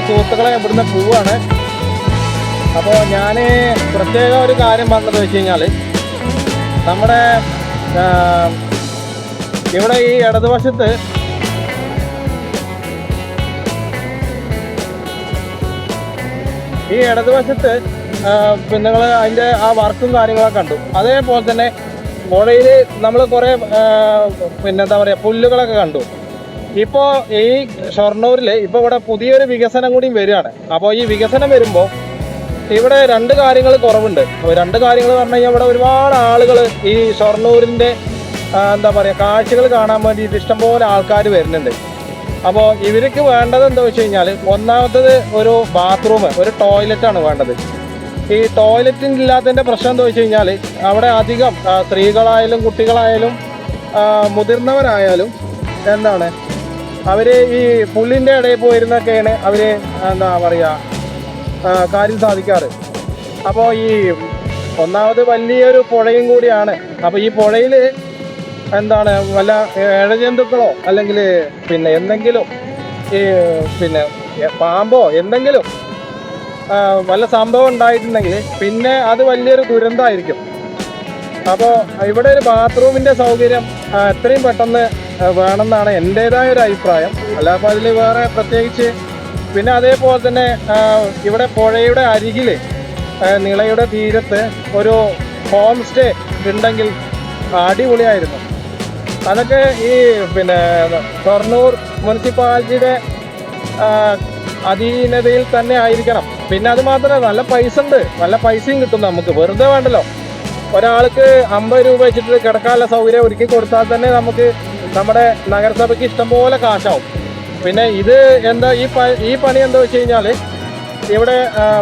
സുഹൃത്തുക്കളെ ഇവിടുന്ന് പോവാണ്. അപ്പോൾ ഞാൻ പ്രത്യേക ഒരു കാര്യം പറഞ്ഞത് വെച്ച് കഴിഞ്ഞാൽ, നമ്മുടെ ഇവിടെ ഈ ഇടതുവശത്ത് നിങ്ങൾ അതിൻ്റെ ആ വർക്കും കാര്യങ്ങളൊക്കെ കണ്ടു. അതേപോലെ തന്നെ പുഴയിൽ നമ്മൾ കുറേ എന്താ പറയുക പുല്ലുകളൊക്കെ കണ്ടു. ഇപ്പോൾ ഈ ഷൊർണൂരിൽ ഇപ്പോൾ ഇവിടെ പുതിയൊരു വികസനം കൂടിയും വരികയാണ്. അപ്പോൾ ഈ വികസനം വരുമ്പോൾ ഇവിടെ രണ്ട് കാര്യങ്ങൾ കുറവുണ്ട്. രണ്ട് കാര്യങ്ങൾ പറഞ്ഞു കഴിഞ്ഞാൽ ഇവിടെ ഒരുപാട് ആളുകൾ ഈ ഷൊർണൂരിൻ്റെ എന്താ പറയുക കാഴ്ചകൾ കാണാൻ വേണ്ടിയിട്ട് ഇഷ്ടംപോലെ ആൾക്കാർ വരുന്നുണ്ട്. അപ്പോൾ ഇവർക്ക് വേണ്ടത് എന്താ വെച്ച് കഴിഞ്ഞാൽ, ഒന്നാമത്തത് ഒരു ബാത്റൂം, ഒരു ടോയ്ലറ്റാണ് വേണ്ടത്. ഈ ടോയ്ലറ്റിന് ഇല്ലാത്തതിൻ്റെ പ്രശ്നം എന്താ വെച്ച് കഴിഞ്ഞാൽ, അവിടെ അധികം സ്ത്രീകളായാലും കുട്ടികളായാലും മുതിർന്നവരായാലും എന്താണ് അവർ ഈ പുല്ലിൻ്റെ ഇടയിൽ പോയിരുന്നൊക്കെയാണ് അവർ എന്താ പറയുക കാര്യം സാധിക്കാറ്. അപ്പോൾ ഈ ഒന്നാമത് വലിയൊരു പുഴയും കൂടിയാണ്. അപ്പോൾ ഈ പുഴയിൽ എന്താണ് വല്ല ഇഴജന്തുക്കളോ അല്ലെങ്കിൽ എന്തെങ്കിലും ഈ പാമ്പോ എന്തെങ്കിലും വല്ല സംഭവം ഉണ്ടായിട്ടുണ്ടെങ്കിൽ പിന്നെ അത് വലിയൊരു ദുരന്തമായിരിക്കും. അപ്പോൾ ഇവിടെ ഒരു ബാത്റൂമിൻ്റെ സൗകര്യം എത്രയും പെട്ടെന്ന് വേണമെന്നാണ് എൻ്റേതായ ഒരു അഭിപ്രായം. അല്ല അപ്പോൾ അതിൽ വേറെ പ്രത്യേകിച്ച് പിന്നെ അതേപോലെ തന്നെ ഇവിടെ പുഴയുടെ അരികിൽ നിളയുടെ തീരത്ത് ഒരു ഹോം സ്റ്റേ ഉണ്ടെങ്കിൽ അടിപൊളിയായിരുന്നു. അതൊക്കെ ഈ ഷൊർണൂർ മുനിസിപ്പാലിറ്റിയുടെ അധീനതയിൽ തന്നെ ആയിരിക്കണം. പിന്നെ അത് മാത്രമല്ല, നല്ല പൈസ ഉണ്ട്, നല്ല പൈസയും കിട്ടും നമുക്ക്. വെറുതെ വേണ്ടല്ലോ, ഒരാൾക്ക് 50 രൂപ വെച്ചിട്ട് കിടക്കാനുള്ള സൗകര്യം ഒരുക്കി കൊടുത്താൽ തന്നെ നമുക്ക് നമ്മുടെ നഗരസഭയ്ക്ക് ഇഷ്ടംപോലെ കാശാവും. പിന്നെ ഇത് എന്താ ഈ പണി എന്താ വെച്ച് കഴിഞ്ഞാൽ, ഇവിടെ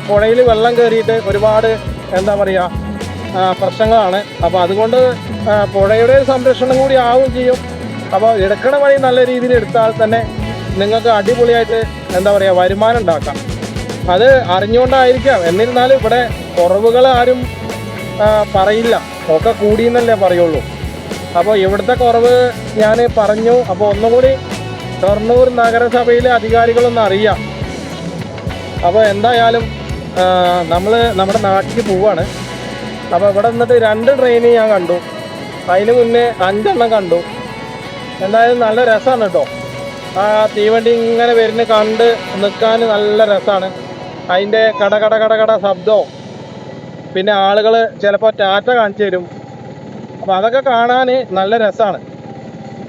പുഴയിൽ വെള്ളം കയറിയിട്ട് ഒരുപാട് എന്താ പറയുക പ്രശ്നങ്ങളാണ്. അപ്പോൾ അതുകൊണ്ട് പുഴയുടെ സംരക്ഷണം കൂടി ആവുകയും ചെയ്യും. അപ്പോൾ എടുക്കണ വഴി നല്ല രീതിയിൽ എടുത്താൽ തന്നെ നിങ്ങൾക്ക് അടിപൊളിയായിട്ട് എന്താ പറയുക വരുമാനം ഉണ്ടാക്കാം. അത് അറിഞ്ഞുകൊണ്ടായിരിക്കാം. എന്നിരുന്നാലും ഇവിടെ കുറവുകൾ ആരും പറയില്ല, ഒക്കെ കൂടിയെന്നല്ലേ പറയുള്ളൂ. അപ്പോൾ ഇവിടുത്തെ കുറവ് ഞാൻ പറഞ്ഞു. അപ്പോൾ ഒന്നുകൂടി ഷൊർണൂർ നഗരസഭയിലെ അധികാരികളൊന്നും അറിയാം. അപ്പോൾ എന്തായാലും നമ്മൾ നമ്മുടെ നാട്ടിലേക്ക് പോവാണ്. അപ്പോൾ ഇവിടെ നിന്നിട്ട് 2 ട്രെയിന് ഞാൻ കണ്ടു. അതിന് മുന്നേ 5 എണ്ണം കണ്ടു. എന്തായാലും നല്ല രസമാണ് കേട്ടോ. ആ തീവണ്ടി ഇങ്ങനെ വരുന്ന കണ്ട് നിൽക്കാൻ നല്ല രസമാണ്. അതിൻ്റെ കട ശബ്ദവും പിന്നെ ആളുകൾ ചിലപ്പോൾ ടാറ്റ കാണിച്ചു തരും. അപ്പോൾ അതൊക്കെ കാണാൻ നല്ല രസമാണ്.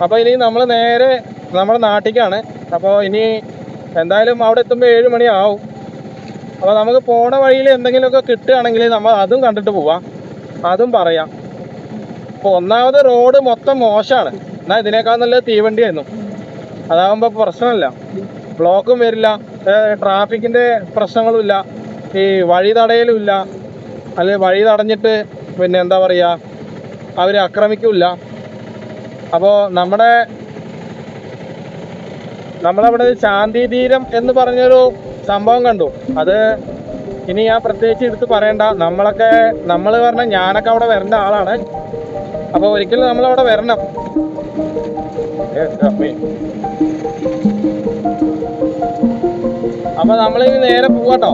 അപ്പോൾ ഇനി നമ്മൾ നേരെ നമ്മുടെ നാട്ടിലേക്കാണ്. അപ്പോൾ ഇനി എന്തായാലും അവിടെ എത്തുമ്പോൾ 7 മണിയാവും. അപ്പോൾ നമുക്ക് പോണ വഴിയിൽ എന്തെങ്കിലുമൊക്കെ കിട്ടുകയാണെങ്കിൽ നമ്മൾ അതും കണ്ടിട്ട് പോവാം, അതും പറയാം. അപ്പോൾ ഒന്നാമത് റോഡ് മൊത്തം മോശമാണ്. എന്നാൽ ഇതിനേക്കാൾ നല്ല തീവണ്ടിയായിരുന്നു. അതാകുമ്പോൾ പ്രശ്നമില്ല, ബ്ലോക്കും വരില്ല, ട്രാഫിക്കിൻ്റെ പ്രശ്നങ്ങളുമില്ല, ഈ വഴി തടയലുമില്ല. അല്ലെങ്കിൽ വഴി തടഞ്ഞിട്ട് എന്താ പറയുക അവർ ആക്രമിക്കില്ല. അപ്പോൾ നമ്മളവിടെ ശാന്തി തീരം എന്ന് പറഞ്ഞൊരു സംഭവം കണ്ടു. അത് ഇനി ഞാൻ പ്രത്യേകിച്ച് എടുത്ത് പറയണ്ട. നമ്മൾ പറഞ്ഞാൽ ഞാനൊക്കെ അവിടെ വരേണ്ട ആളാണ്. അപ്പോൾ ഒരിക്കലും നമ്മളവിടെ വരണം. അപ്പോൾ നമ്മളിനി നേരെ പോവാട്ടോ.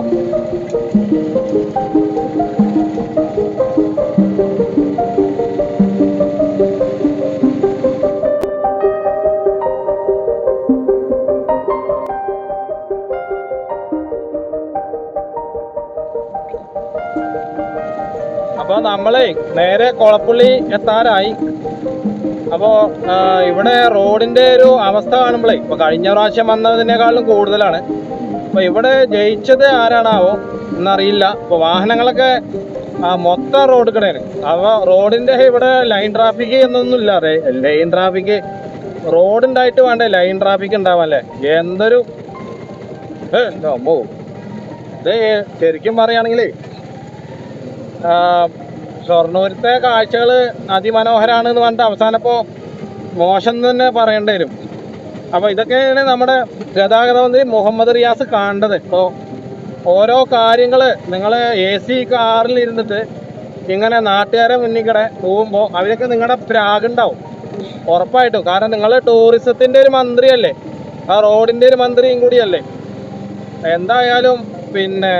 അപ്പോൾ നമ്മളെ നേരെ കൊളപ്പുള്ളി എത്താറായി. അപ്പോൾ ഇവിടെ റോഡിൻ്റെ ഒരു അവസ്ഥ കാണുമ്പോഴേ ഇപ്പോൾ കഴിഞ്ഞ പ്രാവശ്യം വന്നതിനേക്കാളും കൂടുതലാണ്. അപ്പോൾ ഇവിടെ ജയിച്ചത് ആരാണാവോ എന്നറിയില്ല. ഇപ്പോൾ വാഹനങ്ങളൊക്കെ മൊത്തം റോഡ് കിടയാണ്. അപ്പോൾ റോഡിൻ്റെ ഇവിടെ ലൈൻ ട്രാഫിക് എന്നൊന്നുമില്ല. ലൈൻ ട്രാഫിക് റോഡുണ്ടായിട്ട് വേണ്ടേ ലൈൻ ട്രാഫിക് ഉണ്ടാവാല്ലേ? എന്തൊരു അമ്മോ! ഇത് ശരിക്കും പറയുകയാണെങ്കിലേ ഷൊർണൂരത്തെ കാഴ്ചകൾ അതിമനോഹരമാണെന്ന് പറഞ്ഞിട്ട് അവസാനം ഇപ്പോൾ മോശം തന്നെ പറയേണ്ടി വരും. അപ്പോൾ ഇതൊക്കെയാണ് നമ്മുടെ ഗതാഗത മന്ത്രി മുഹമ്മദ് റിയാസ് കാണേണ്ടത്. ഇപ്പോൾ ഓരോ കാര്യങ്ങൾ നിങ്ങൾ AC കാറിൽ ഇരുന്നിട്ട് ഇങ്ങനെ നാട്ടുകാരെ മുന്നിൽ പോകുമ്പോൾ അവരൊക്കെ നിങ്ങളുടെ പ്രാഗുണ്ടാവും ഉറപ്പായിട്ടും. കാരണം നിങ്ങൾ ടൂറിസത്തിൻ്റെ ഒരു മന്ത്രിയല്ലേ, ആ റോഡിൻ്റെ ഒരു മന്ത്രിയും കൂടിയല്ലേ. എന്തായാലും പിന്നെ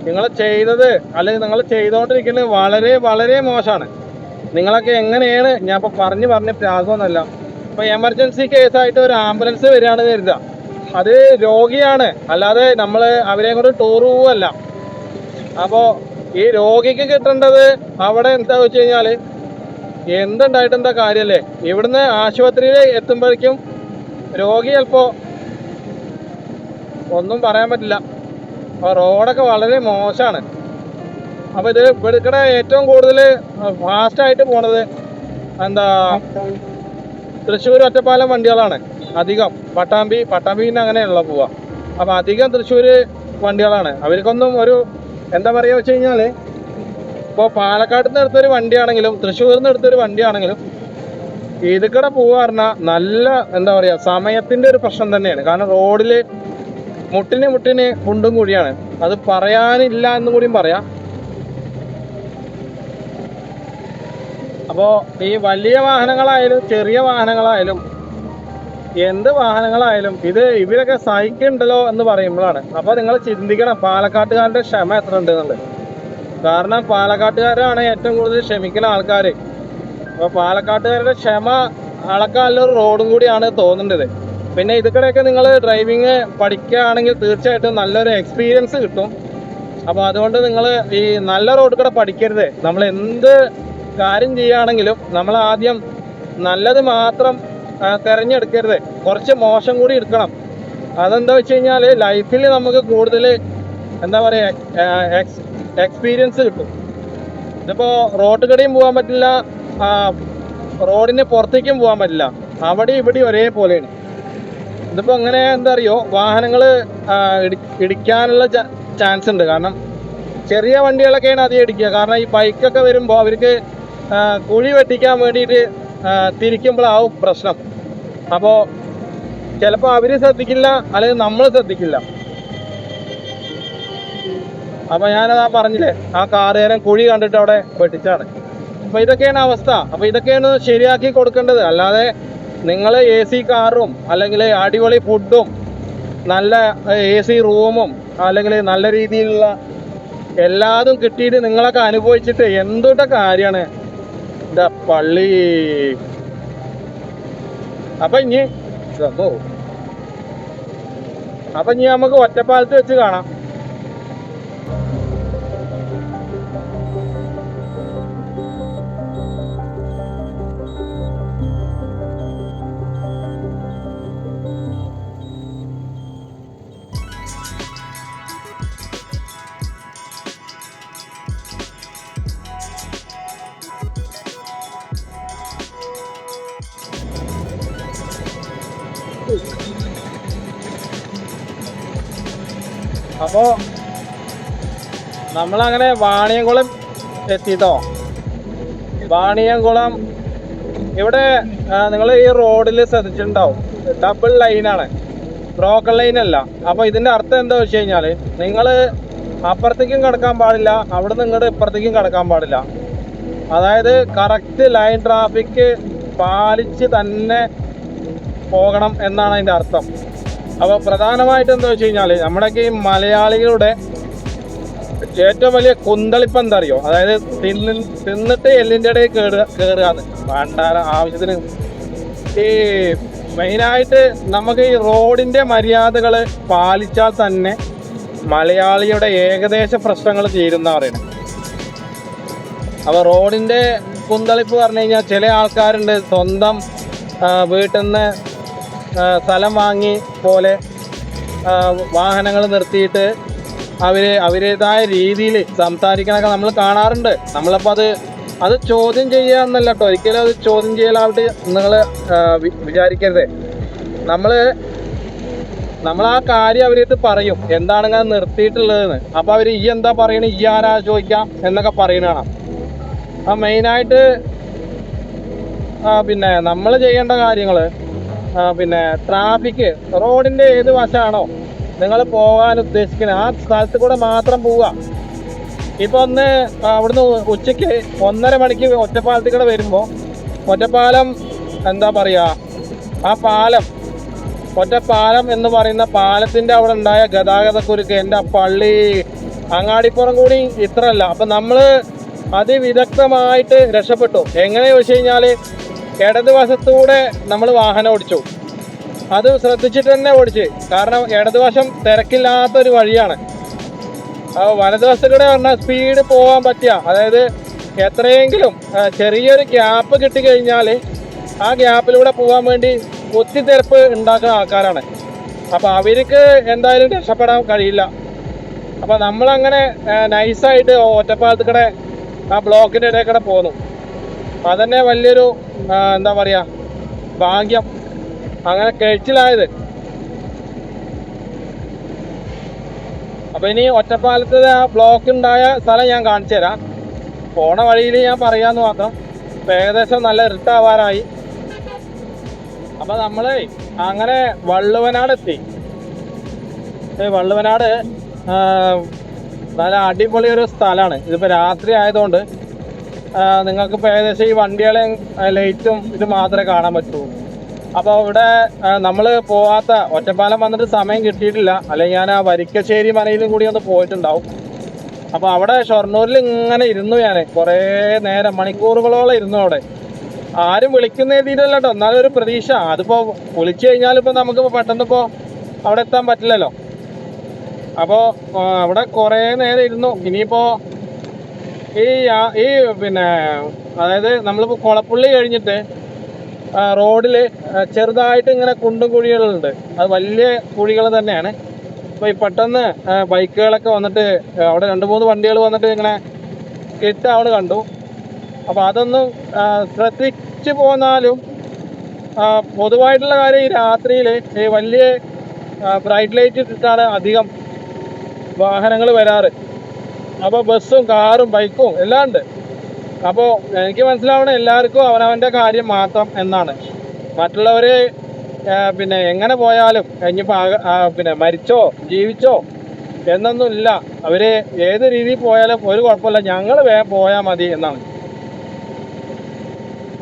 നിങ്ങൾ ചെയ്തത് അല്ലെങ്കിൽ നിങ്ങൾ ചെയ്തുകൊണ്ടിരിക്കുന്നത് വളരെ വളരെ മോശമാണ്. നിങ്ങളൊക്കെ എങ്ങനെയാണ്, ഞാൻ ഇപ്പോൾ പറഞ്ഞ് പ്രാഗമൊന്നുമല്ല. ഇപ്പോൾ എമർജൻസി കേസായിട്ട് ഒരു ആംബുലൻസ് വരികയാണ് കരുതുക, അത് രോഗിയാണ്, അല്ലാതെ നമ്മൾ അവരെ കൊണ്ട് ടൂർ പോവല്ല. അപ്പോൾ ഈ രോഗിക്ക് കിട്ടേണ്ടത് അവിടെ എന്താ വെച്ച് കഴിഞ്ഞാൽ എന്തുണ്ടായിട്ട് എന്താ കാര്യമല്ലേ? ഇവിടുന്ന് ആശുപത്രിയിൽ എത്തുമ്പോഴേക്കും രോഗി ചിലപ്പോൾ ഒന്നും പറയാൻ പറ്റില്ല. അപ്പോൾ റോഡൊക്കെ വളരെ മോശമാണ്. അപ്പോൾ ഇത് ഇവിടെ ഏറ്റവും കൂടുതൽ ഫാസ്റ്റായിട്ട് പോണത് എന്താ തൃശ്ശൂർ ഒറ്റപ്പാലം വണ്ടികളാണ് അധികം. പട്ടാമ്പി പിന്നെ അങ്ങനെയുള്ള പോവുക. അപ്പോൾ അധികം തൃശ്ശൂർ വണ്ടികളാണ്. അവർക്കൊന്നും ഒരു എന്താ പറയുക വെച്ച് കഴിഞ്ഞാൽ, ഇപ്പോൾ പാലക്കാട് നിന്ന് എടുത്തൊരു വണ്ടിയാണെങ്കിലും തൃശ്ശൂരിൽ നിന്ന് എടുത്തൊരു വണ്ടിയാണെങ്കിലും ഇതിക്കടെ പോവുക പറഞ്ഞാൽ നല്ല എന്താ പറയുക സമയത്തിൻ്റെ ഒരു പ്രശ്നം തന്നെയാണ്. കാരണം റോഡിൽ മുട്ടിന് കുണ്ടും കുഴിയാണ്. അത് പറയാനില്ല എന്നും കൂടിയും പറയാം. അപ്പോൾ ഈ വലിയ വാഹനങ്ങളായാലും ചെറിയ വാഹനങ്ങളായാലും എന്ത് വാഹനങ്ങളായാലും ഇവരൊക്കെ സഹിക്കുന്നുണ്ടല്ലോ എന്ന് പറയുമ്പോഴാണ്. അപ്പോൾ നിങ്ങൾ ചിന്തിക്കണം പാലക്കാട്ടുകാരുടെ ക്ഷമ എത്ര ഉണ്ട് എന്നുള്ളത്. കാരണം പാലക്കാട്ടുകാരാണ് ഏറ്റവും കൂടുതൽ ക്ഷമിക്കുന്ന ആൾക്കാർ. അപ്പോൾ പാലക്കാട്ടുകാരുടെ ക്ഷമ അളക്കാനുള്ളൊരു റോഡും കൂടിയാണ് തോന്നുന്നത്. പിന്നെ ഇതിക്കടെയൊക്കെ നിങ്ങൾ ഡ്രൈവിങ് പഠിക്കുകയാണെങ്കിൽ തീർച്ചയായിട്ടും നല്ലൊരു എക്സ്പീരിയൻസ് കിട്ടും. അപ്പോൾ അതുകൊണ്ട് നിങ്ങൾ ഈ നല്ല റോഡ് കൂടെ പഠിക്കരുത്. നമ്മൾ എന്ത് കാര്യം ചെയ്യുകയാണെങ്കിലും നമ്മൾ ആദ്യം നല്ലത് മാത്രം തിരഞ്ഞെടുക്കരുത്, കുറച്ച് മോശം കൂടി എടുക്കണം. അതെന്താ വെച്ച് കഴിഞ്ഞാൽ ലൈഫിൽ നമുക്ക് കൂടുതൽ എന്താ പറയുക എക്സ്പീരിയൻസ് കിട്ടും. ഇതിപ്പോൾ റോഡ് കടയും പോകാൻ പറ്റില്ല, റോഡിന് പുറത്തേക്കും പോകാൻ പറ്റില്ല, അവിടെ ഇവിടെ ഒരേപോലെയാണ്. ഇതിപ്പോൾ അങ്ങനെ എന്താ അറിയോ, വാഹനങ്ങൾ ഇടിക്കാനുള്ള ചാൻസ് ഉണ്ട്. കാരണം ചെറിയ വണ്ടികളൊക്കെയാണ് അധികം ഇടിക്കുക. കാരണം ഈ ബൈക്കൊക്കെ വരുമ്പോൾ അവർക്ക് കുഴി വെട്ടിക്കാൻ വേണ്ടിയിട്ട് തിരിക്കുമ്പോഴാവും പ്രശ്നം. അപ്പോൾ ചിലപ്പോൾ അവർ ശ്രദ്ധിക്കില്ല, അല്ലെങ്കിൽ നമ്മൾ ശ്രദ്ധിക്കില്ല. അപ്പോൾ ഞാനതാ പറഞ്ഞില്ലേ, ആ കാറുകാരൻ കുഴി കണ്ടിട്ട് അവിടെ വെട്ടിച്ചാണ്. അപ്പോൾ ഇതൊക്കെയാണ് അവസ്ഥ. അപ്പോൾ ഇതൊക്കെയാണ് ശരിയാക്കി കൊടുക്കേണ്ടത്. അല്ലാതെ നിങ്ങൾ AC കാറും അല്ലെങ്കിൽ അടിപൊളി ഫുഡും നല്ല AC റൂമും അല്ലെങ്കിൽ നല്ല രീതിയിലുള്ള എല്ലാതും കിട്ടിയിട്ട് നിങ്ങളൊക്കെ അനുഭവിച്ചിട്ട് എന്തുട്ട കാര്യമാണ് എന്താ പള്ളി. അപ്പം ഇനി നമുക്ക് ഒറ്റപ്പാലത്ത് വെച്ച് കാണാം. അപ്പോൾ നമ്മളങ്ങനെ വാണിയംകുളം എത്തിയിട്ടോ. വാണിയംകുളം ഇവിടെ നിങ്ങൾ ഈ റോഡിൽ ശ്രദ്ധിച്ചിട്ടുണ്ടാവും, ഡബിൾ ലൈനാണ്, ബ്രോക്കൺ ലൈനല്ല. അപ്പോൾ ഇതിൻ്റെ അർത്ഥം എന്താ വെച്ച് കഴിഞ്ഞാൽ നിങ്ങൾ അപ്പുറത്തേക്കും കിടക്കാൻ പാടില്ല, അവിടെ നിന്ന് ഇങ്ങോട്ട് ഇപ്പുറത്തേക്കും കിടക്കാൻ പാടില്ല. അതായത് കറക്റ്റ് ലൈൻ ട്രാഫിക് പാലിച്ച് തന്നെ പോകണം എന്നാണ് അതിൻ്റെ അർത്ഥം. അപ്പോൾ പ്രധാനമായിട്ട് എന്താ വെച്ച് കഴിഞ്ഞാൽ നമ്മുടെയൊക്കെ ഈ മലയാളികളുടെ ഏറ്റവും വലിയ കുന്തളിപ്പം എന്താ അറിയോ, അതായത് തിന്നിട്ട് എല്ലിൻ്റെ ഇടയിൽ കയറുകയാണ് വേണ്ടാര ആവശ്യത്തിന്. ഈ മെയിനായിട്ട് നമുക്ക് ഈ റോഡിൻ്റെ മര്യാദകൾ പാലിച്ചാൽ തന്നെ മലയാളിയുടെ ഏകദേശ പ്രശ്നങ്ങൾ തീരുന്ന പറയുന്നത്. അപ്പോൾ റോഡിൻ്റെ കുന്തളിപ്പ് പറഞ്ഞു കഴിഞ്ഞാൽ ചില ആൾക്കാരുണ്ട് സ്വന്തം വീട്ടിൽ നിന്ന് സ്ഥലം വാങ്ങി പോലെ വാഹനങ്ങൾ നിർത്തിയിട്ട് അവരുടേതായ രീതിയിൽ സംസാരിക്കണൊക്കെ നമ്മൾ കാണാറുണ്ട്. നമ്മളപ്പോൾ അത് ചോദ്യം ചെയ്യുക എന്നല്ല കേട്ടോ, ഒരിക്കലും അത് ചോദ്യം ചെയ്യലാവട്ടെ നിങ്ങൾ വിചാരിക്കരുത്. നമ്മൾ ആ കാര്യം അവരടുത്ത് പറയും എന്താണ് ഇങ്ങനെ നിർത്തിയിട്ടുള്ളതെന്ന്. അപ്പോൾ അവർ ഈ എന്താ പറയണത്, ഈ ആരാ ചോദിക്കാം എന്നൊക്കെ പറയുന്നതാണ്. ആ മെയിനായിട്ട് പിന്നെ നമ്മൾ ചെയ്യേണ്ട കാര്യങ്ങൾ പിന്നെ ട്രാഫിക് റോഡിൻ്റെ ഏത് വശമാണോ നിങ്ങൾ പോകാൻ ഉദ്ദേശിക്കുന്നത് ആ സ്ഥലത്ത് കൂടെ മാത്രം പോവുക. ഇപ്പോൾ അവിടുന്ന് ഉച്ചയ്ക്ക് 1:30 മണിക്ക് ഒറ്റപ്പാലത്തിൽ കൂടെ വരുമ്പോൾ ഒറ്റപ്പാലം എന്താ പറയുക, ആ പാലം ഒറ്റപ്പാലം എന്ന് പറയുന്ന പാലത്തിൻ്റെ അവിടെ ഉണ്ടായ ഗതാഗതക്കുരുക്ക്, എൻ്റെ പള്ളി അങ്ങാടിപ്പുറം കൂടി ഇത്രയല്ല. അപ്പം നമ്മൾ അതിവിദഗ്ധമായിട്ട് രക്ഷപ്പെട്ടു. എങ്ങനെ ചോദിച്ചു കഴിഞ്ഞാൽ ഇടതുവശത്തൂടെ നമ്മൾ വാഹനം ഓടിച്ചു. അത് ശ്രദ്ധിച്ചിട്ട് തന്നെ ഓടിച്ച്. കാരണം ഇടതുവശം തിരക്കില്ലാത്തൊരു വഴിയാണ്. വലതുവശത്തൂടെ പറഞ്ഞാൽ സ്പീഡ് പോകാൻ പറ്റുക, അതായത് എത്രയെങ്കിലും ചെറിയൊരു ഗ്യാപ്പ് കിട്ടിക്കഴിഞ്ഞാൽ ആ ഗ്യാപ്പിലൂടെ പോകാൻ വേണ്ടി കുത്തിത്തിരപ്പ് ഉണ്ടാക്കുന്ന ആൾക്കാരാണ്. അപ്പോൾ അവർക്ക് എന്തായാലും രക്ഷപ്പെടാൻ കഴിയില്ല. അപ്പോൾ നമ്മളങ്ങനെ നൈസായിട്ട് ഒറ്റപ്പാലത്തുകൂടെ ആ ബ്ലോക്കിൻ്റെ ഇടയിൽ കൂടെ പോന്നു. അതന്നെ വലിയൊരു എന്താ പറയുക ഭാഗ്യം, അങ്ങനെ കഴിച്ചിലായത്. അപ്പോൾ ഇനി ഒറ്റപ്പാലത്ത് ആ ബ്ലോക്ക് ഉണ്ടായ സ്ഥലം ഞാൻ കാണിച്ചു തരാം. പോണ വഴിയിൽ ഞാൻ പറയാമെന്ന് മാത്രം. ഏകദേശം നല്ല ഇരുട്ടാവാറായി. അപ്പോൾ നമ്മൾ അങ്ങനെ വള്ളുവനാട് എത്തി. വള്ളുവനാട് നല്ല അടിപൊളി ഒരു സ്ഥലമാണ്. ഇതിപ്പോൾ രാത്രി ആയതുകൊണ്ട് നിങ്ങൾക്കിപ്പോൾ ഏകദേശം ഈ വണ്ടികളെയും ലൈറ്റും ഇത് മാത്രമേ കാണാൻ പറ്റുള്ളൂ. അപ്പോൾ ഇവിടെ നമ്മൾ പോകാത്ത, ഒറ്റപ്പാലം വന്നിട്ട് സമയം കിട്ടിയിട്ടില്ല, അല്ലെങ്കിൽ ഞാൻ ആ വരിക്കശ്ശേരി മനയിലും കൂടി ഒന്ന് പോയിട്ടുണ്ടാവും. അപ്പോൾ അവിടെ ഷൊർണൂരിൽ ഇങ്ങനെ ഇരുന്നു, ഞാൻ കുറേ നേരം മണിക്കൂറുകളോളം ഇരുന്നു അവിടെ. ആരും വിളിക്കുന്ന രീതിയിലല്ല കേട്ടോ, എന്നാലും ഒരു പ്രതീക്ഷ. അതിപ്പോൾ വിളിച്ചു കഴിഞ്ഞാലിപ്പോൾ നമുക്കിപ്പോൾ പെട്ടെന്നിപ്പോൾ അവിടെ എത്താൻ പറ്റില്ലല്ലോ. അപ്പോൾ അവിടെ കുറേ നേരം ഇരുന്നു. ഇനിയിപ്പോൾ ഈ പിന്നെ അതായത് നമ്മളിപ്പോൾ കുളപ്പുള്ളി കഴിഞ്ഞിട്ട് റോഡിൽ ചെറുതായിട്ട് ഇങ്ങനെ കുണ്ടും കുഴികളുണ്ട്. അത് വലിയ കുഴികൾ തന്നെയാണ്. അപ്പോൾ ഈ പെട്ടെന്ന് ബൈക്കുകളൊക്കെ വന്നിട്ട് അവിടെ 2-3 വണ്ടികൾ വന്നിട്ട് ഇങ്ങനെ അവിടെ കണ്ടു. അപ്പോൾ അതൊന്നും ശ്രദ്ധിച്ച് പോന്നാലും പൊതുവായിട്ടുള്ള കാര്യം ഈ രാത്രിയിൽ ഈ വലിയ ബ്രൈറ്റ് ലൈറ്റ് ഇട്ടിട്ടാണ് അധികം വാഹനങ്ങൾ വരാറ്. അപ്പോൾ ബസ്സും കാറും ബൈക്കും എല്ലാം ഉണ്ട്. അപ്പോൾ എനിക്ക് മനസ്സിലാവണം എല്ലാവർക്കും അവനവൻ്റെ കാര്യം മാത്രം എന്നാണ്. മറ്റുള്ളവർ പിന്നെ എങ്ങനെ പോയാലും ഇനിയിപ്പോൾ പിന്നെ മരിച്ചോ ജീവിച്ചോ എന്നൊന്നും ഇല്ല. അവർ ഏത് രീതിയിൽ പോയാലും ഒരു കുഴപ്പമില്ല, ഞങ്ങൾ വേഗം പോയാൽ മതി എന്നാണ്.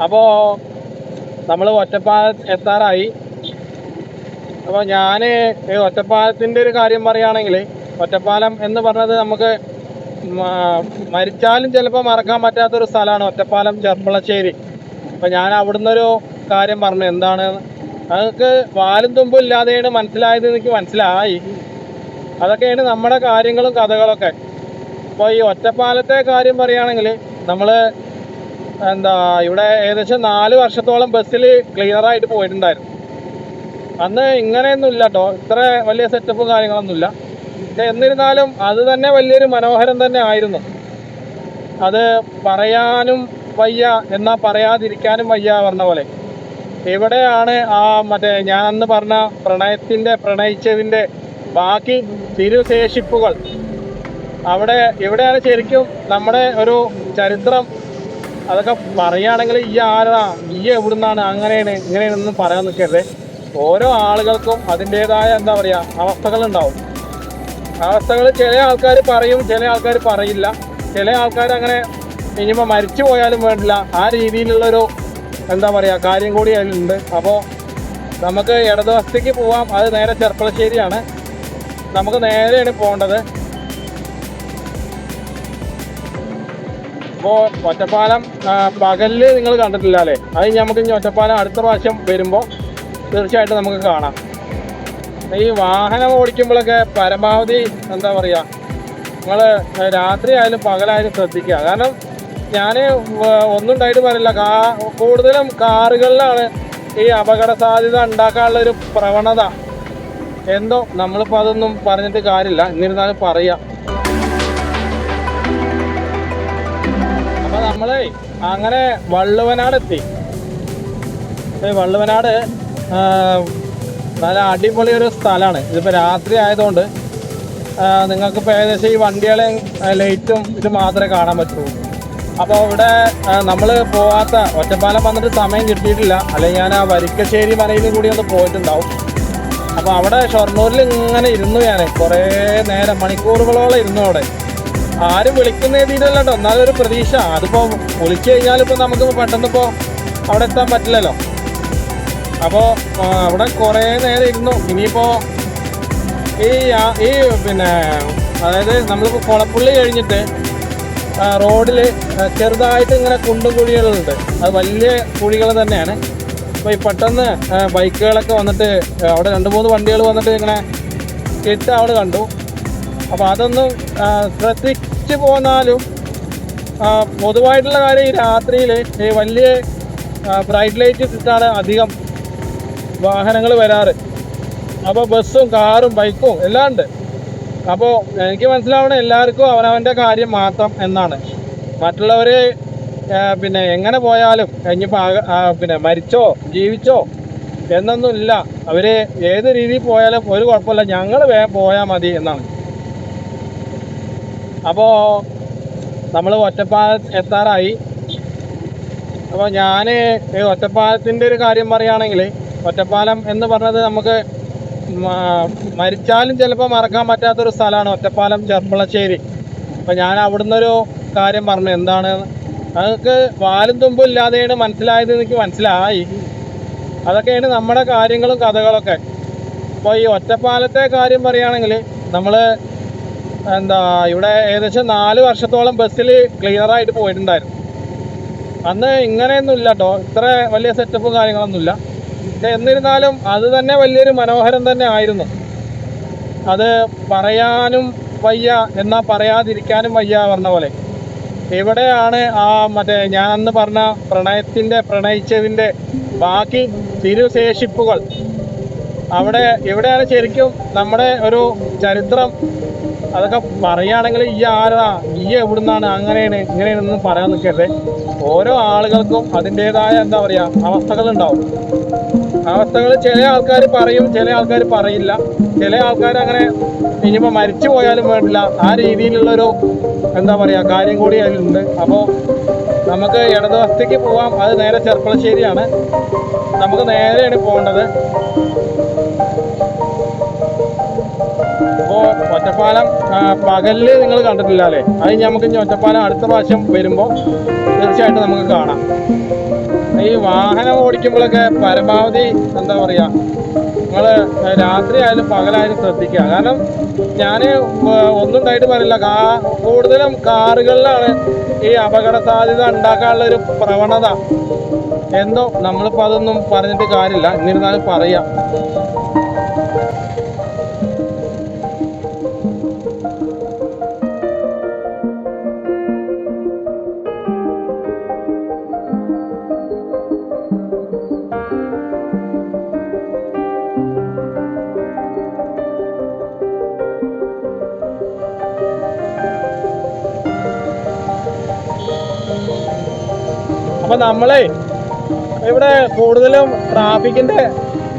അപ്പോൾ നമ്മൾ ഒറ്റപ്പാലം എത്താറായി. അപ്പോൾ ഞാൻ ഒറ്റപ്പാലത്തിൻ്റെ ഒരു കാര്യം പറയുകയാണെങ്കിൽ, ഒറ്റപ്പാലം എന്ന് പറഞ്ഞത് നമുക്ക് മരിച്ചാലും ചിലപ്പോൾ മറക്കാൻ പറ്റാത്തൊരു സ്ഥലമാണ് ഒറ്റപ്പാലം ചെർപ്പളശ്ശേരി. അപ്പോൾ ഞാൻ അവിടുന്ന് ഒരു കാര്യം പറഞ്ഞു. എന്താണ് അതൊക്കെ വാലും തുമ്പും ഇല്ലാതെയാണ് മനസ്സിലായത്, എനിക്ക് മനസ്സിലായി. അതൊക്കെയാണ് നമ്മുടെ കാര്യങ്ങളും കഥകളൊക്കെ. അപ്പോൾ ഈ ഒറ്റപ്പാലത്തെ കാര്യം പറയുകയാണെങ്കിൽ, നമ്മൾ ഇവിടെ ഏകദേശം 4 വർഷത്തോളം ബസ്സിൽ ക്ലിയറായിട്ട് പോയിട്ടുണ്ടായിരുന്നു. അന്ന് ഇങ്ങനെയൊന്നും ഇല്ല കേട്ടോ, ഇത്ര വലിയ സെറ്റപ്പും കാര്യങ്ങളൊന്നുമില്ല. എന്നിരുന്നാലും അത് തന്നെ വലിയൊരു മനോഹരം തന്നെ ആയിരുന്നു. അത് പറയാനും വയ്യ, എന്നാൽ പറയാതിരിക്കാനും വയ്യ പറഞ്ഞ പോലെ. ഇവിടെയാണ് ആ മറ്റേ ഞാൻ അന്ന് പറഞ്ഞ പ്രണയിച്ചതിൻ്റെ ബാക്കി തിരുശേഷിപ്പുകൾ. ഇവിടെയാണ് ശരിക്കും നമ്മുടെ ഒരു ചരിത്രം. അതൊക്കെ പറയുകയാണെങ്കിൽ ഈ ആരാ, ഈ എവിടുന്നാണ്, അങ്ങനെയാണ് ഇങ്ങനെയാണെന്ന് പറയാൻ നിൽക്കരുത്. ഓരോ ആളുകൾക്കും അതിൻ്റേതായ എന്താ പറയുക അവസ്ഥകളുണ്ടാവും. അവസ്ഥകൾ ചില ആൾക്കാർ പറയും, ചില ആൾക്കാർ പറയില്ല. ചില ആൾക്കാർ അങ്ങനെ ഇനിയിപ്പോൾ മരിച്ചു പോയാലും വേണ്ടില്ല, ആ രീതിയിലുള്ളൊരു എന്താ പറയുക കാര്യം കൂടി അതിലുണ്ട്. അപ്പോൾ നമുക്ക് ഇടതുവശത്തേക്ക് പോവാം. അത് നേരെ ചെർപ്പളശ്ശേരിയാണ്, നമുക്ക് നേരെയാണ് പോകേണ്ടത്. അപ്പോൾ ഒറ്റപ്പാലം പകലിൽ നിങ്ങൾ കണ്ടിട്ടില്ല അല്ലേ? അത് നമുക്ക് ഇനി ഒറ്റപ്പാലം അടുത്ത പ്രാവശ്യം വരുമ്പോൾ തീർച്ചയായിട്ടും നമുക്ക് കാണാം. ഈ വാഹനം ഓടിക്കുമ്പോഴൊക്കെ പരമാവധി എന്താ പറയുക, നിങ്ങൾ രാത്രി ആയാലും പകലായാലും ശ്രദ്ധിക്കുക. കാരണം ഞാൻ ഒന്നും ഉണ്ടായിട്ട് പറയില്ല, കൂടുതലും കാറുകളിലാണ് ഈ അപകട സാധ്യത ഉണ്ടാക്കാനുള്ളൊരു പ്രവണത. എന്തോ നമ്മളിപ്പോൾ അതൊന്നും പറഞ്ഞിട്ട് കാര്യമില്ല, എന്നിരുന്നാലും പറയാം. അപ്പോൾ നമ്മൾ അങ്ങനെ വള്ളുവനാട് എത്തി. വള്ളുവനാട് നല്ല അടിപൊളി ഒരു സ്ഥലമാണ്. ഇതിപ്പോൾ രാത്രി ആയതുകൊണ്ട് നിങ്ങൾക്കിപ്പോൾ ഏകദേശം ഈ വണ്ടികളെയും ലൈറ്റും ഇത് മാത്രമേ കാണാൻ പറ്റുള്ളൂ. അപ്പോൾ ഇവിടെ നമ്മൾ പോകാത്ത, ഒറ്റപ്പാലം വന്നിട്ട് സമയം കിട്ടിയിട്ടില്ല, അല്ലെങ്കിൽ ഞാൻ ആ വരിക്കശ്ശേരി മനയിലും കൂടി ഒന്ന് പോയിട്ടുണ്ടാവും. അപ്പോൾ അവിടെ ഷൊർണൂരിൽ ഇങ്ങനെ ഇരുന്നു, ഞാൻ കുറേ നേരം മണിക്കൂറുകളോളം ഇരുന്നു അവിടെ. ആരും വിളിക്കുന്ന രീതിയിലല്ല കേട്ടോ, എന്നാലും ഒരു പ്രതീക്ഷ. അതിപ്പോൾ വിളിച്ചു കഴിഞ്ഞാലിപ്പോൾ നമുക്കിപ്പോൾ പെട്ടെന്നിപ്പോൾ അവിടെ എത്താൻ പറ്റില്ലല്ലോ. അപ്പോൾ അവിടെ കുറേ നേരം ഇരുന്നു. ഇനിയിപ്പോൾ ഈ പിന്നെ അതായത് നമ്മളിപ്പോൾ കുളപ്പുള്ളി കഴിഞ്ഞിട്ട് റോഡിൽ ചെറുതായിട്ട് ഇങ്ങനെ കുണ്ടും കുഴികളുണ്ട്. അത് വലിയ കുഴികൾ തന്നെയാണ്. അപ്പോൾ ഈ പെട്ടെന്ന് ബൈക്കുകളൊക്കെ വന്നിട്ട് അവിടെ 2-3 വണ്ടികൾ വന്നിട്ട് ഇങ്ങനെ ഇട്ട് അവിടെ കണ്ടു. അപ്പോൾ അതൊന്നും ശ്രദ്ധിച്ച് പോന്നാലും പൊതുവായിട്ടുള്ള കാര്യം ഈ രാത്രിയിൽ ഈ വലിയ ബ്രൈറ്റ് ലൈറ്റ് ഇട്ടിട്ടാണ് അധികം വാഹനങ്ങൾ വരാറ്. അപ്പോൾ ബസ്സും കാറും ബൈക്കും എല്ലാം ഉണ്ട്. അപ്പോൾ എനിക്ക് മനസ്സിലാവണം എല്ലാവർക്കും അവനവൻ്റെ കാര്യം മാത്രം എന്നാണ്. മറ്റുള്ളവർ പിന്നെ എങ്ങനെ പോയാലും ഇനിയിപ്പോൾ പിന്നെ മരിച്ചോ ജീവിച്ചോ എന്നൊന്നും ഇല്ല. അവർ ഏത് രീതിയിൽ പോയാലും ഒരു കുഴപ്പമില്ല, ഞങ്ങൾ വേഗം പോയാൽ മതി എന്നാണ്. അപ്പോൾ നമ്മൾ ഒറ്റപ്പാലം എത്താറായി. അപ്പോൾ ഞാൻ ഒറ്റപ്പാലത്തിൻ്റെ ഒരു കാര്യം പറയുകയാണെങ്കിൽ, ഒറ്റപ്പാലം എന്ന് പറഞ്ഞത് നമുക്ക് മരിച്ചാലും ചിലപ്പോൾ മറക്കാൻ പറ്റാത്തൊരു സ്ഥലമാണ് ഒറ്റപ്പാലം ചെർപ്പളശ്ശേരി. അപ്പോൾ ഞാൻ അവിടുന്ന് ഒരു കാര്യം പറഞ്ഞു. എന്താണ് അതൊക്കെ വാലും തുമ്പും ഇല്ലാതെയാണ് മനസ്സിലായത്. എനിക്ക് മനസ്സിലായി. അതൊക്കെയാണ് നമ്മുടെ കാര്യങ്ങളും കഥകളൊക്കെ. അപ്പോൾ ഈ ഒറ്റപ്പാലത്തെ കാര്യം പറയുകയാണെങ്കിൽ, നമ്മൾ ഇവിടെ ഏകദേശം 4 വർഷത്തോളം ബസ്സിൽ ക്ലിയറായിട്ട് പോയിട്ടുണ്ടായിരുന്നു. അന്ന് ഇങ്ങനെയൊന്നുമില്ല കേട്ടോ, ഇത്ര വലിയ സെറ്റപ്പും കാര്യങ്ങളൊന്നുമില്ല. പക്ഷെ എന്നിരുന്നാലും അത് തന്നെ വലിയൊരു മനോഹരം തന്നെ ആയിരുന്നു. അത് പറയാനും വയ്യ എന്നാൽ പറയാതിരിക്കാനും വയ്യ പറഞ്ഞ പോലെ. എവിടെയാണ് മറ്റേ ഞാൻ അന്ന് പറഞ്ഞ പ്രണയിച്ചതിൻ്റെ ബാക്കി തിരുശേഷിപ്പുകൾ? എവിടെയാണ് ശരിക്കും നമ്മുടെ ഒരു ചരിത്രം? അതൊക്കെ പറയുകയാണെങ്കിൽ ഈ ആരാ, ഈ എവിടുന്നാണ്, അങ്ങനെയാണ് ഇങ്ങനെയാണെന്നും പറയാൻ നിൽക്കരുത്. ഓരോ ആളുകൾക്കും അതിൻ്റേതായ എന്താ പറയുക അവസ്ഥകളുണ്ടാവും. അവസ്ഥകൾ ചില ആൾക്കാർ പറയും, ചില ആൾക്കാർ പറയില്ല. ചില ആൾക്കാർ അങ്ങനെ ഇനിയിപ്പോൾ മരിച്ചു പോയാലും വേണ്ടില്ല ആ രീതിയിലുള്ളൊരു എന്താ പറയുക കാര്യം കൂടി അതിലുണ്ട്. അപ്പോൾ നമുക്ക് ഇടതുവശത്തേക്ക് പോവാം. അത് നേരെ ചെർപ്പളശ്ശേരിയാണ്. നമുക്ക് നേരെയാണ് പോകേണ്ടത്. അപ്പോൾ ഒറ്റപ്പാലം പകലിൽ നിങ്ങൾ കണ്ടിട്ടില്ല അല്ലേ? അത് നമുക്ക് ഇനി ഒറ്റപ്പാലം അടുത്ത പ്രാവശ്യം വരുമ്പോൾ തീർച്ചയായിട്ടും നമുക്ക് കാണാം. ഈ വാഹനം ഓടിക്കുമ്പോഴൊക്കെ പരമാവധി എന്താ പറയുക, നിങ്ങൾ രാത്രി ആയാലും പകലായാലും ശ്രദ്ധിക്കുക. കാരണം ഞാൻ ഒന്നും ഉണ്ടായിട്ട് പറയില്ല, കൂടുതലും കാറുകളിലാണ് ഈ അപകട സാധ്യത ഉണ്ടാക്കാനുള്ളൊരു പ്രവണത. എന്തോ നമ്മളിപ്പോൾ അതൊന്നും പറഞ്ഞിട്ട് കാര്യമില്ല, എന്നിരുന്നാലും പറയാം. അപ്പൊ നമ്മളെ ഇവിടെ കൂടുതലും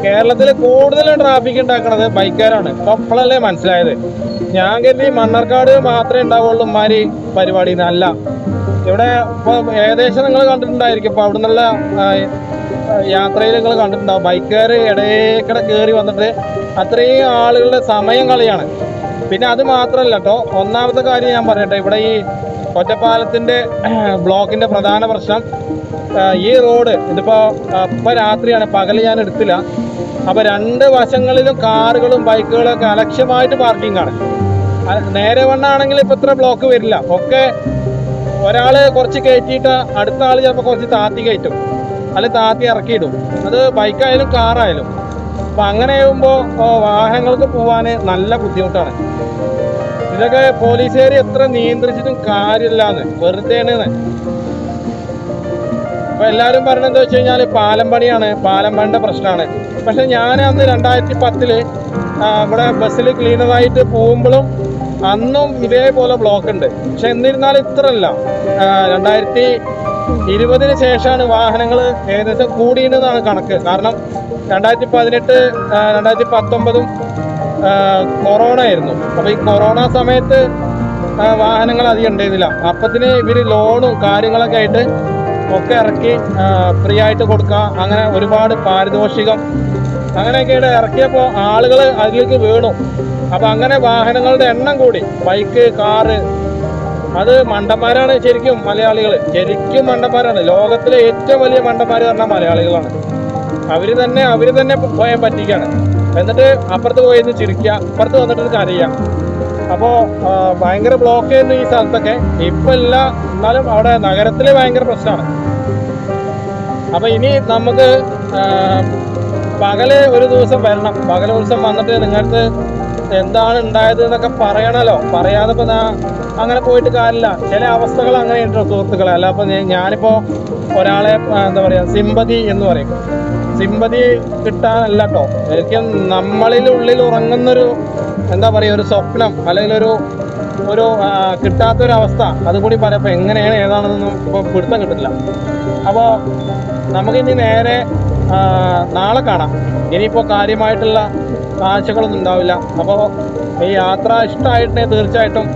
കേരളത്തിൽ കൂടുതലും ട്രാഫിക് ഉണ്ടാക്കുന്നത് ബൈക്കുകാരാണ്. അപ്പൊ അപ്പോഴല്ലേ മനസ്സിലായത്. ഞാൻ കരുതി മണ്ണാർക്കാട് മാത്രമേ ഉണ്ടാവുള്ളൂ ഇമാരി പരിപാടി. അല്ല, ഇവിടെ ഇപ്പൊ ഏകദേശം നിങ്ങൾ കണ്ടിട്ടുണ്ടായിരിക്കും. ഇപ്പൊ അവിടെ നിന്നുള്ള യാത്രയിൽ നിങ്ങൾ കണ്ടിട്ടുണ്ടാവും, ബൈക്കുകാർ ഇടയ്ക്കിടെ കയറി വന്നിട്ട് അത്രയും ആളുകളുടെ സമയം കളയാണ്. പിന്നെ അത് മാത്രമല്ല കേട്ടോ, ഒന്നാമത്തെ കാര്യം ഞാൻ പറയട്ടെ, ഇവിടെ ഈ ഒറ്റപ്പാലത്തിന്റെ ബ്ലോക്കിന്റെ പ്രധാന പ്രശ്നം ഈ റോഡ് ഇതിപ്പോൾ രാത്രിയാണ്, പകൽ ഞാൻ എടുത്തില്ല. അപ്പോൾ 2 വശങ്ങളിലും കാറുകളും ബൈക്കുകളും ഒക്കെ അലക്ഷ്യമായിട്ട് പാർക്കിംഗ് ആണ്. നേരെ വണ്ണാണെങ്കിൽ ഇപ്പോൾ ഇത്ര ബ്ലോക്ക് വരില്ല. ഒക്കെ ഒരാൾ കുറച്ച് കയറ്റിയിട്ട് അടുത്ത ആൾ ചിലപ്പോൾ കുറച്ച് താത്തി കയറ്റും, അല്ലെങ്കിൽ താത്തി ഇറക്കിയിടും. അത് ബൈക്കായാലും കാറായാലും. അപ്പം അങ്ങനെ ആകുമ്പോൾ വാഹനങ്ങൾക്ക് പോകാൻ നല്ല ബുദ്ധിമുട്ടാണ്. ഇതൊക്കെ പോലീസുകാർ എത്ര നിയന്ത്രിച്ചിട്ടും കാര്യമില്ലാന്ന്, വെറുതെയാണ്. അപ്പൊ എല്ലാവരും പറയണത് എന്താ വെച്ച് കഴിഞ്ഞാൽ പാലം പണിയാണ്, പാലം പണിയുടെ പ്രശ്നമാണ്. പക്ഷെ ഞാൻ അന്ന് 2010 ഇവിടെ ബസ്സിൽ ക്ലീനറായിട്ട് പോകുമ്പോഴും അന്നും ഇതേപോലെ ബ്ലോക്ക് ഉണ്ട്. പക്ഷെ എന്നിരുന്നാലും ഇത്രല്ല. 2020 ശേഷമാണ് വാഹനങ്ങൾ ഏകദേശം കൂടിയെന്നാണ് കണക്ക്. കാരണം 2018 2019 കൊറോണ ആയിരുന്നു. അപ്പോൾ ഈ കൊറോണ സമയത്ത് വാഹനങ്ങൾ അധികം ഉണ്ടായിരുന്നില്ല. അപ്പത്തിന് ഇവർ ലോണും കാര്യങ്ങളൊക്കെ ആയിട്ട് ഒക്കെ ഇറക്കി ഫ്രീ ആയിട്ട് കൊടുക്കുക, അങ്ങനെ ഒരുപാട് പാരിതോഷികം അങ്ങനെയൊക്കെയാണ് ഇറക്കിയപ്പോൾ ആളുകൾ അതിലേക്ക് വീണു. അപ്പം അങ്ങനെ വാഹനങ്ങളുടെ എണ്ണം കൂടി. ബൈക്ക്, കാറ്, അത് മണ്ടന്മാരാണ് ശരിക്കും മലയാളികൾ. ശരിക്കും മണ്ടന്മാരാണ്. ലോകത്തിലെ ഏറ്റവും വലിയ മണ്ടന്മാർ പറഞ്ഞാൽ മലയാളികളാണ്. അവര് തന്നെ പോയാൽ പറ്റിക്കാണ്. എന്നിട്ട് അപ്പുറത്ത് പോയിരുന്ന് ചിരിക്കുക, അപ്പുറത്ത് വന്നിട്ട് കരയുക. അപ്പോൾ ഭയങ്കര ബ്ലോക്ക് ചെയ്യുന്നു ഈ സ്ഥലത്തൊക്കെ. ഇപ്പം ഇല്ല, എന്നാലും അവിടെ നഗരത്തിൽ ഭയങ്കര പ്രശ്നമാണ്. അപ്പം ഇനി നമുക്ക് പകല് ഒരു ദിവസം വരണം. പകൽ ദിവസം വന്നിട്ട് നിങ്ങൾക്ക് എന്താണ് ഉണ്ടായത് എന്നൊക്കെ പറയണല്ലോ. പറയാതെ ഇപ്പം അങ്ങനെ പോയിട്ട് കാര്യമില്ല. ചില അവസ്ഥകൾ അങ്ങനെ ഉണ്ടോ സുഹൃത്തുക്കളെ. അല്ല അപ്പം ഞാനിപ്പോൾ ഒരാളെ എന്താ പറയുക, സിമ്പതി എന്ന് പറയും. സിമ്പതി കിട്ടാനല്ല കേട്ടോ, ശരിക്കും നമ്മളിലുള്ളിൽ ഉറങ്ങുന്നൊരു എന്താ പറയുക, ഒരു സ്വപ്നം അല്ലെങ്കിൽ ഒരു കിട്ടാത്തൊരവസ്ഥ, അതുകൂടി പറയപ്പോൾ എങ്ങനെയാണ് ഏതാണെന്നൊന്നും ഇപ്പോൾ പിടുത്തം കിട്ടില്ല. അപ്പോൾ നമുക്കിനി നേരെ നാളെ കാണാം. ഇനിയിപ്പോൾ കാര്യമായിട്ടുള്ള കാഴ്ചകളൊന്നും ഉണ്ടാവില്ല. അപ്പോൾ ഈ യാത്ര ഇഷ്ടമായിട്ടുണ്ടെങ്കിൽ തീർച്ചയായിട്ടും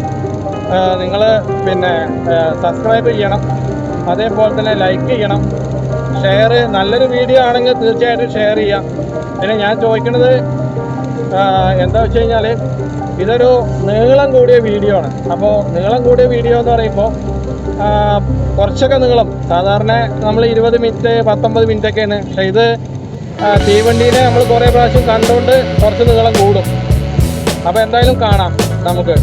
നിങ്ങൾ പിന്നെ സബ്സ്ക്രൈബ് ചെയ്യണം, അതേപോലെ തന്നെ ലൈക്ക് ചെയ്യണം, ഷെയർ. നല്ലൊരു വീഡിയോ ആണെങ്കിൽ തീർച്ചയായിട്ടും ഷെയർ ചെയ്യാം. പിന്നെ ഞാൻ ചോദിക്കുന്നത് എന്താ വെച്ച് കഴിഞ്ഞാൽ, ഇതൊരു നീളം കൂടിയ വീഡിയോ ആണ്. അപ്പോൾ നീളം കൂടിയ വീഡിയോ എന്ന് പറയുമ്പോൾ കുറച്ചൊക്കെ നീളം, സാധാരണ നമ്മൾ 20 മിനിറ്റ് 19 മിനിറ്റൊക്കെയാണ്. പക്ഷേ ഇത് തീവണ്ടീനെ നമ്മൾ കുറേ പ്രാവശ്യം കണ്ടുകൊണ്ട് കുറച്ച് നീളം കൂടും. അപ്പോൾ എന്തായാലും കാണാം നമുക്ക്.